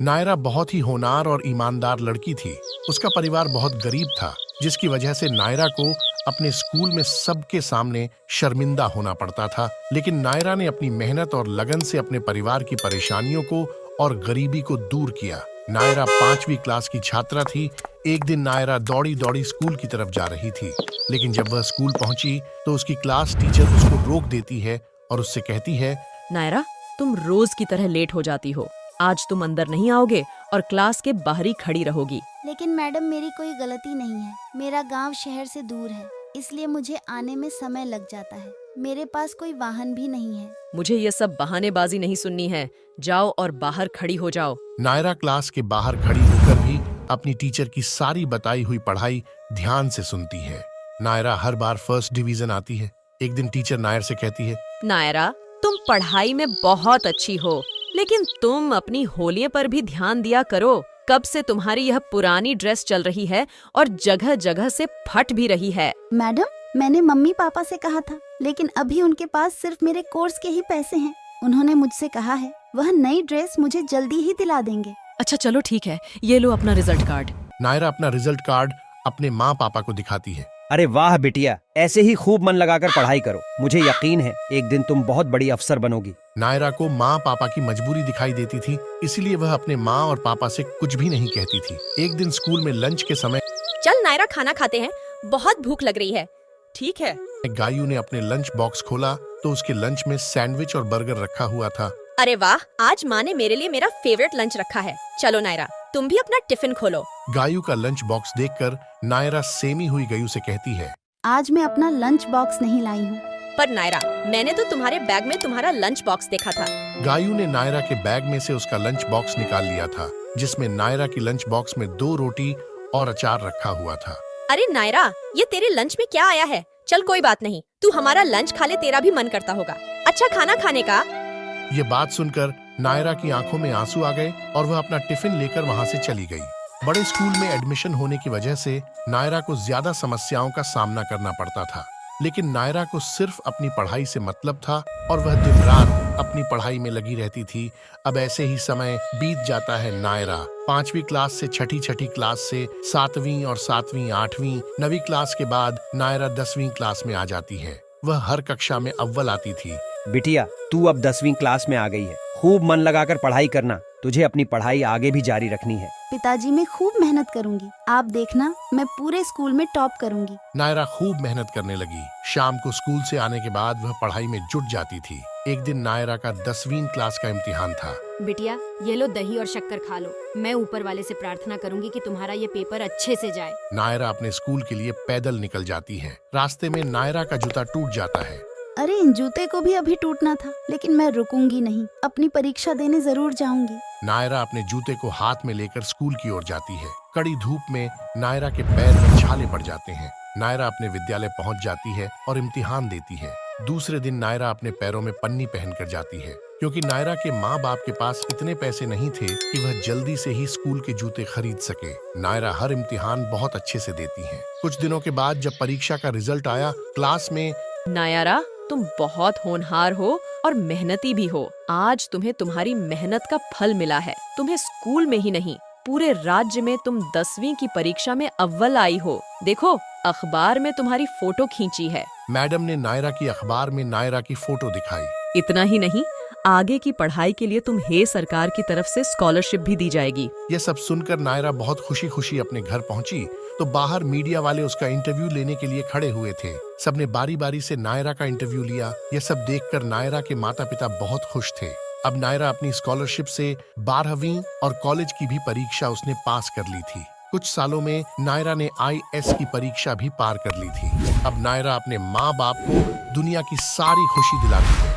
नायरा बहुत ही होनहार और ईमानदार लड़की थी। उसका परिवार बहुत गरीब था, जिसकी वजह से नायरा को अपने स्कूल में सबके सामने शर्मिंदा होना पड़ता था। लेकिन नायरा ने अपनी मेहनत और लगन से अपने परिवार की परेशानियों को और गरीबी को दूर किया। नायरा 5वीं क्लास की छात्रा थी। एक दिन नायरा दौड़ी दौड़ी स्कूल की तरफ जा रही थी, लेकिन जब वह स्कूल पहुंची तो उसकी क्लास टीचर उसको रोक देती है और उससे कहती है, नायरा, तुम रोज की तरह लेट हो जाती हो। आज तुम अंदर नहीं आओगे और क्लास के बाहर ही खड़ी रहोगी। लेकिन मैडम, मेरी कोई गलती नहीं है। मेरा गांव शहर से दूर है, इसलिए मुझे आने में समय लग जाता है। मेरे पास कोई वाहन भी नहीं है। मुझे ये सब बहानेबाजी नहीं सुननी है। जाओ और बाहर खड़ी हो जाओ। नायरा क्लास के बाहर खड़ी होकर भी अपनी टीचर की सारी बताई हुई पढ़ाई ध्यान से सुनती है। नायरा हर बार फर्स्ट डिवीजन आती है। एक दिन टीचर नायर से कहती है, नायरा, तुम पढ़ाई में बहुत अच्छी हो, लेकिन तुम अपनी होलियों पर भी ध्यान दिया करो। कब से तुम्हारी यह पुरानी ड्रेस चल रही है और जगह जगह से फट भी रही है। मैडम, मैंने मम्मी पापा से कहा था, लेकिन अभी उनके पास सिर्फ मेरे कोर्स के ही पैसे हैं। उन्होंने मुझसे कहा है वह नई ड्रेस मुझे जल्दी ही दिला देंगे। अच्छा चलो ठीक है, ये लो अपना रिजल्ट कार्ड। नायरा अपना रिजल्ट कार्ड अपने माँ पापा को दिखाती है। अरे वाह बिटिया, ऐसे ही खूब मन लगाकर पढ़ाई करो। मुझे यकीन है एक दिन तुम बहुत बड़ी अफसर बनोगी। नायरा को माँ पापा की मजबूरी दिखाई देती थी, इसलिए वह अपने माँ और पापा से कुछ भी नहीं कहती थी। एक दिन स्कूल में लंच के समय, चल नायरा, खाना खाते हैं, बहुत भूख लग रही है। ठीक है। गायू ने अपने लंच बॉक्स खोला तो उसके लंच में सैंडविच और बर्गर रखा हुआ था। अरे वाह, आज माँ ने मेरे लिए मेरा फेवरेट लंच रखा है। चलो नायरा, तुम भी अपना टिफिन खोलो। गायू का लंच बॉक्स देखकर नायरा सेमी हुई गयू से कहती है, आज मैं अपना लंच बॉक्स नहीं लाई हूँ। पर नायरा, मैंने तो तुम्हारे बैग में तुम्हारा लंच बॉक्स देखा था। गायू ने नायरा के बैग में से उसका लंच बॉक्स निकाल लिया था, जिसमें नायरा की लंच बॉक्स में 2 रोटी और अचार रखा हुआ था। अरे नायरा, ये तेरे लंच में क्या आया है? चल कोई बात नहीं, तू हमारा लंच खा ले, तेरा भी मन करता होगा अच्छा खाना खाने का। ये बात सुनकर नायरा की आंखों में आंसू आ गए और वह अपना टिफिन लेकर वहां से चली गई। बड़े स्कूल में एडमिशन होने की वजह से नायरा को ज्यादा समस्याओं का सामना करना पड़ता था, लेकिन नायरा को सिर्फ अपनी पढ़ाई से मतलब था और वह दिन रात अपनी पढ़ाई में लगी रहती थी। अब ऐसे ही समय बीत जाता है। नायरा 5वीं क्लास से छठी क्लास से 7वीं और 7वीं 8वीं 9वीं क्लास के बाद नायरा 10वीं क्लास में आ जाती है। वह हर कक्षा में अव्वल आती थी। बिटिया, तू अब 10वीं क्लास में आ गई है। खूब मन लगाकर पढ़ाई करना। तुझे अपनी पढ़ाई आगे भी जारी रखनी है। पिताजी, मैं खूब मेहनत करूंगी। आप देखना, मैं पूरे स्कूल में टॉप करूंगी। नायरा खूब मेहनत करने लगी। शाम को स्कूल से आने के बाद वह पढ़ाई में जुट जाती थी। एक दिन नायरा का 10वीं क्लास का इम्तिहान था। बिटिया, ये लो दही और शक्कर खा लो। मैं ऊपर वाले से प्रार्थना करूंगी कि तुम्हारा ये पेपर अच्छे से जाए। नायरा अपने स्कूल के लिए पैदल निकल जाती है। रास्ते में नायरा का जूता टूट जाता है। अरे, इन जूते को भी अभी टूटना था, लेकिन मैं रुकूंगी नहीं। अपनी परीक्षा देने जरूर जाऊंगी। नायरा अपने जूते को हाथ में लेकर स्कूल की ओर जाती है। कड़ी धूप में नायरा के पैर में छाले पड़ जाते हैं। नायरा अपने विद्यालय पहुंच जाती है और इम्तिहान देती है। दूसरे दिन नायरा अपने पैरों में पन्नी पहनकर जाती है, क्योंकि नायरा के माँ बाप के पास इतने पैसे नहीं थे कि वह जल्दी से ही स्कूल के जूते खरीद सके। नायरा हर इम्तिहान बहुत अच्छे से देती है। कुछ दिनों के बाद जब परीक्षा का रिजल्ट आया, क्लास में, नायरा, तुम बहुत होनहार हो और मेहनती भी हो। आज तुम्हें तुम्हारी मेहनत का फल मिला है। तुम्हें स्कूल में ही नहीं, पूरे राज्य में तुम 10वीं की परीक्षा में अव्वल आई हो। देखो, अखबार में तुम्हारी फोटो खींची है। मैडम ने नायरा की अखबार में नायरा की फोटो दिखाई। इतना ही नहीं, आगे की पढ़ाई के लिए तुम्हें सरकार की तरफ से स्कॉलरशिप भी दी जाएगी। यह सब सुनकर नायरा बहुत खुशी खुशी अपने घर पहुंची तो बाहर मीडिया वाले उसका इंटरव्यू लेने के लिए खड़े हुए थे। सबने बारी बारी से नायरा का इंटरव्यू लिया। यह सब देखकर नायरा के माता पिता बहुत खुश थे। अब नायरा अपनी स्कॉलरशिप से 12वीं और कॉलेज की भी परीक्षा उसने पास कर ली थी। कुछ सालों में नायरा ने IAS की परीक्षा भी पार कर ली थी। अब नायरा अपने माँ बाप को दुनिया की सारी खुशी दिलाती है।